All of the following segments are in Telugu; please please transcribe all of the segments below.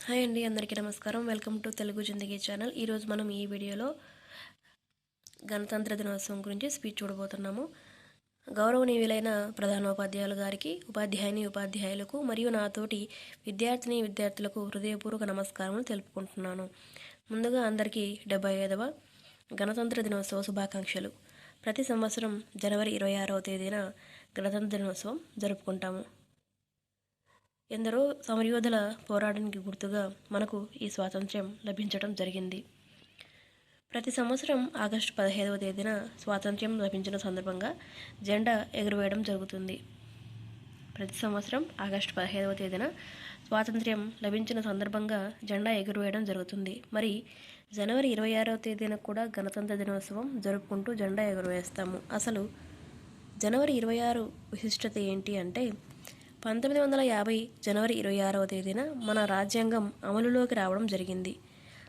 హాయ్ అండి, అందరికీ నమస్కారం. Welcome to Telugu Zindagi channel. ఈరోజు మనం ఈ వీడియోలో గణతంత్ర దినోత్సవం గురించి స్పీచ్ చూడబోతున్నాము. గౌరవనీయులైన ప్రధానోపాధ్యాయులు గారికి, ఉపాధ్యాయులకు మరియు నాతోటి విద్యార్థులకు హృదయపూర్వక నమస్కారములు తెలుపుకుంటున్నాను. ముందుగా అందరికీ 75వ గణతంత్ర దినోత్సవ శుభాకాంక్షలు. ప్రతి సంవత్సరం జనవరి 26వ తేదీన గణతంత్ర దినోత్సవం జరుపుకుంటాము. ఎందరో సమరయోధుల పోరాటానికి గుర్తుగా మనకు ఈ స్వాతంత్ర్యం లభించడం జరిగింది. ప్రతి సంవత్సరం ఆగస్టు 15వ తేదీన స్వాతంత్ర్యం లభించిన సందర్భంగా జెండా ఎగురవేయడం జరుగుతుంది. ప్రతి సంవత్సరం ఆగస్టు 15వ తేదీన స్వాతంత్ర్యం లభించిన సందర్భంగా జెండా ఎగురవేయడం జరుగుతుంది. మరి జనవరి 26వ తేదీన కూడా గణతంత్ర దినోత్సవం జరుపుకుంటూ జెండా ఎగురవేస్తాము. అసలు జనవరి 26 విశిష్టత ఏంటి అంటే, 1950 జనవరి 26వ తేదీన మన రాజ్యాంగం అమలులోకి రావడం జరిగింది.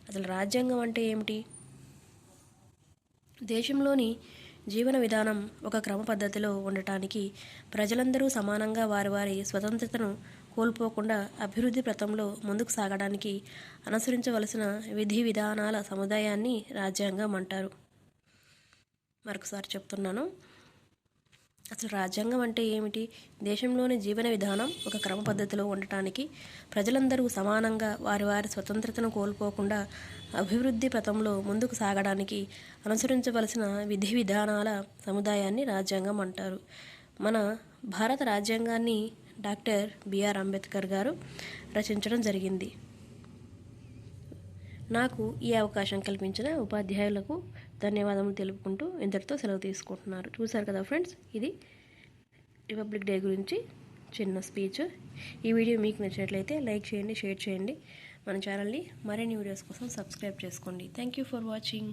అసలు రాజ్యాంగం అంటే ఏమిటి? దేశంలోని జీవన విధానం ఒక క్రమ పద్ధతిలో ఉండటానికి, ప్రజలందరూ సమానంగా వారి స్వతంత్రతను కోల్పోకుండా అభివృద్ధి పథంలో ముందుకు సాగడానికి అనుసరించవలసిన విధి విధానాల సముదాయాన్ని రాజ్యాంగం అంటారు. మరొకసారి చెప్తున్నాను. అసలు రాజ్యాంగం అంటే ఏమిటి? దేశంలోని జీవన విధానం ఒక క్రమ పద్ధతిలో ఉండటానికి, ప్రజలందరూ సమానంగా వారి స్వతంత్రతను కోల్పోకుండా అభివృద్ధి పథంలో ముందుకు సాగడానికి అనుసరించవలసిన విధి విధానాల సముదాయాన్ని రాజ్యాంగం అంటారు. మన భారత రాజ్యాంగాన్ని డాక్టర్ బిఆర్ అంబేద్కర్ గారు రచించడం జరిగింది. నాకు ఈ అవకాశం కల్పించిన ఉపాధ్యాయులకు ధన్యవాదములు తెలుపుకుంటూ ఇంతటితో సెలవు తీసుకుంటున్నారు. చూశారు కదా ఫ్రెండ్స్, ఇది రిపబ్లిక్ డే గురించి చిన్న స్పీచ్. ఈ వీడియో మీకు నచ్చినట్లయితే లైక్ చేయండి, షేర్ చేయండి. మన ఛానల్ని మరిన్ని వీడియోస్ కోసం సబ్స్క్రైబ్ చేసుకోండి. Thank you for watching.